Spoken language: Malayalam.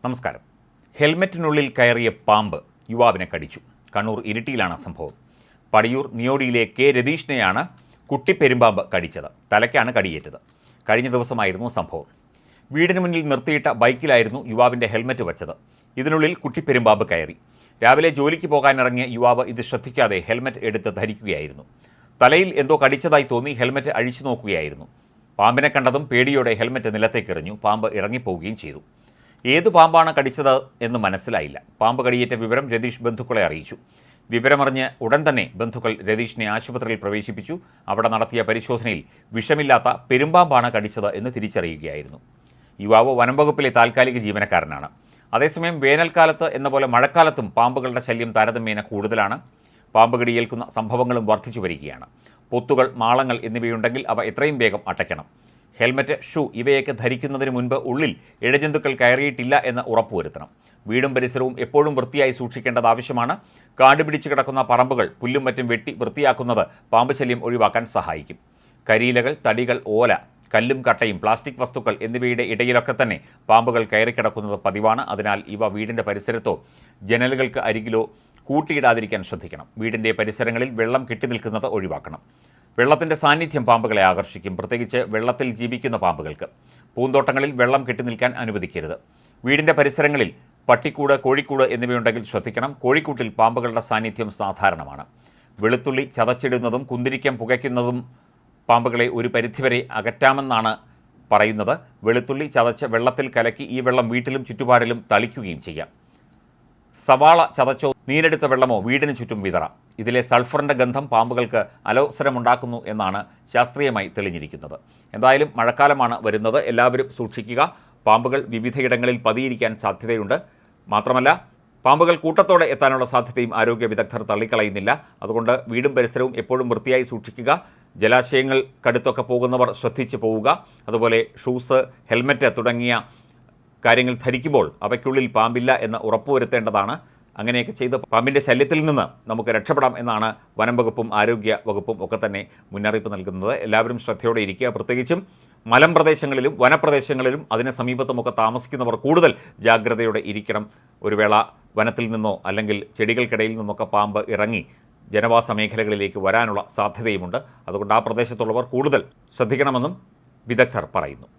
നമസ്കാരം. ഹെൽമറ്റിനുള്ളിൽ കയറിയ പാമ്പ് യുവാവിനെ കടിച്ചു. കണ്ണൂർ ഇരിട്ടിയിലാണ് സംഭവം. പടിയൂർ നിയോടിയിലെ കെ രതീഷിനെയാണ് കുട്ടിപ്പെരുമ്പാമ്പ് കടിച്ചത്. തലയ്ക്കാണ് കടിയേറ്റത്. കഴിഞ്ഞ ദിവസമായിരുന്നു സംഭവം. വീടിന് മുന്നിൽ നിർത്തിയിട്ട ബൈക്കിലായിരുന്നു യുവാവിൻ്റെ ഹെൽമറ്റ് വച്ചത്. ഇതിനുള്ളിൽ കുട്ടിപ്പെരുമ്പാമ്പ് കയറി. രാവിലെ ജോലിക്ക് പോകാനിറങ്ങിയ യുവാവ് ഇത് ശ്രദ്ധിക്കാതെ ഹെൽമറ്റ് എടുത്ത് ധരിക്കുകയായിരുന്നു. തലയിൽ എന്തോ കടിച്ചതായി തോന്നി ഹെൽമറ്റ് അഴിച്ചു നോക്കുകയായിരുന്നു. പാമ്പിനെ കണ്ടതും പേടിയോടെ ഹെൽമറ്റ് നിലത്തേക്കെറിഞ്ഞു. പാമ്പ് ഇറങ്ങിപ്പോവുകയും ചെയ്തു. ഏതു പാമ്പാണ് കടിച്ചത് എന്ന് മനസ്സിലായില്ല. പാമ്പ് കടിയേറ്റ വിവരം രതീഷ് ബന്ധുക്കളെ അറിയിച്ചു. വിവരമറിഞ്ഞ് ഉടൻ തന്നെ ബന്ധുക്കൾ രതീഷിനെ ആശുപത്രിയിൽ പ്രവേശിപ്പിച്ചു. അവിടെ നടത്തിയ പരിശോധനയിൽ വിഷമില്ലാത്ത പെരുമ്പാമ്പാണ് കടിച്ചത് എന്ന് തിരിച്ചറിയുകയായിരുന്നു. യുവാവ് വനംവകുപ്പിലെ താൽക്കാലിക ജീവനക്കാരനാണ്. അതേസമയം വേനൽക്കാലത്ത് എന്ന പോലെ മഴക്കാലത്തും പാമ്പുകളുടെ ശല്യം താരതമ്യേന കൂടുതലാണ്. പാമ്പ് കടിയേൽക്കുന്ന സംഭവങ്ങളും വർദ്ധിച്ചു വരികയാണ്. പൊത്തുകൾ, മാളങ്ങൾ എന്നിവയുണ്ടെങ്കിൽ അവ എത്രയും വേഗം അടയ്ക്കണം. ഹെൽമറ്റ്, ഷൂ ഇവയൊക്കെ ധരിക്കുന്നതിന് മുൻപ് ഉള്ളിൽ ഇഴജന്തുക്കൾ കയറിയിട്ടില്ല എന്ന് ഉറപ്പുവരുത്തണം. വീടും പരിസരവും എപ്പോഴും വൃത്തിയായി സൂക്ഷിക്കേണ്ടത് ആവശ്യമാണ്. കാട് പിടിച്ചു കിടക്കുന്ന പറമ്പുകൾ, പുല്ലും മറ്റും വെട്ടി വൃത്തിയാക്കുന്നത് പാമ്പ് ശല്യം ഒഴിവാക്കാൻ സഹായിക്കും. കരിയിലകൾ, തടികൾ, ഓല, കല്ലും കട്ടയും പ്ലാസ്റ്റിക് വസ്തുക്കൾ എന്നിവയുടെ ഇടയിലൊക്കെ തന്നെ പാമ്പുകൾ കയറിക്കിടക്കുന്നത് പതിവാണ്. അതിനാൽ ഇവ വീടിൻ്റെ പരിസരത്തോ ജനലുകൾക്ക് അരികിലോ കൂട്ടിയിടാതിരിക്കാൻ ശ്രദ്ധിക്കണം. വീടിൻ്റെ പരിസരങ്ങളിൽ വെള്ളം കെട്ടിനിൽക്കുന്നത് ഒഴിവാക്കണം. വെള്ളത്തിൻ്റെ സാന്നിധ്യം പാമ്പുകളെ ആകർഷിക്കും, പ്രത്യേകിച്ച് വെള്ളത്തിൽ ജീവിക്കുന്ന പാമ്പുകൾക്ക്. പൂന്തോട്ടങ്ങളിൽ വെള്ളം കെട്ടിനിൽക്കാൻ അനുവദിക്കരുത്. വീടിൻ്റെ പരിസരങ്ങളിൽ പട്ടിക്കൂട്, കോഴിക്കൂട് എന്നിവയുണ്ടെങ്കിൽ ശ്രദ്ധിക്കണം. കോഴിക്കൂട്ടിൽ പാമ്പുകളുടെ സാന്നിധ്യം സാധാരണമാണ്. വെളുത്തുള്ളി ചതച്ചിടുന്നതും കുന്തിരിക്കം പുകയ്ക്കുന്നതും പാമ്പുകളെ ഒരു പരിധിവരെ അകറ്റാമെന്നാണ് പറയുന്നത്. വെളുത്തുള്ളി ചതച്ച് വെള്ളത്തിൽ കലക്കി ഈ വെള്ളം വീട്ടിലും ചുറ്റുപാടിലും തളിക്കുകയും ചെയ്യാം. സവാള ചതച്ചോ നീരെടുത്ത വെള്ളമോ വീടിന് ചുറ്റും വിതറാം. ഇതിലെ സൾഫറിൻ്റെ ഗന്ധം പാമ്പുകൾക്ക് അലോസരമുണ്ടാക്കുന്നു എന്നാണ് ശാസ്ത്രീയമായി തെളിഞ്ഞിരിക്കുന്നത്. എന്തായാലും മഴക്കാലമാണ് വരുന്നത്. എല്ലാവരും സൂക്ഷിക്കുക. പാമ്പുകൾ വിവിധയിടങ്ങളിൽ പതിയിരിക്കാൻ സാധ്യതയുണ്ട്. മാത്രമല്ല, പാമ്പുകൾ കൂട്ടത്തോടെ എത്താനുള്ള സാധ്യതയും ആരോഗ്യ വിദഗ്ധർ തള്ളിക്കളയുന്നില്ല. അതുകൊണ്ട് വീടും പരിസരവും എപ്പോഴും വൃത്തിയായി സൂക്ഷിക്കുക. ജലാശയങ്ങൾക്കടുത്തൊക്കെ പോകുന്നവർ ശ്രദ്ധിച്ച് പോവുക. അതുപോലെ ഷൂസ്, ഹെൽമറ്റ് തുടങ്ങിയ കാര്യങ്ങൾ ധരിക്കുമ്പോൾ അവയ്ക്കുള്ളിൽ പാമ്പില്ല എന്ന് ഉറപ്പുവരുത്തേണ്ടതാണ്. അങ്ങനെയൊക്കെ ചെയ്ത് പാമ്പിൻ്റെ ശല്യത്തിൽ നിന്ന് നമുക്ക് രക്ഷപ്പെടാം എന്നാണ് വനം വകുപ്പും ആരോഗ്യ വകുപ്പും ഒക്കെ തന്നെ മുന്നറിയിപ്പ് നൽകുന്നത്. എല്ലാവരും ശ്രദ്ധയോടെ ഇരിക്കുക. പ്രത്യേകിച്ചും മലമ്പ്രദേശങ്ങളിലും വനപ്രദേശങ്ങളിലും അതിന് സമീപത്തുമൊക്കെ താമസിക്കുന്നവർ കൂടുതൽ ജാഗ്രതയോടെ ഇരിക്കണം. ഒരു വേള വനത്തിൽ നിന്നോ അല്ലെങ്കിൽ ചെടികൾക്കിടയിൽ നിന്നൊക്കെ പാമ്പ് ഇറങ്ങി ജനവാസ മേഖലകളിലേക്ക് വരാനുള്ള സാധ്യതയുമുണ്ട്. അതുകൊണ്ട് ആ പ്രദേശത്തുള്ളവർ കൂടുതൽ ശ്രദ്ധിക്കണമെന്നും വിദഗ്ധർ പറയുന്നു.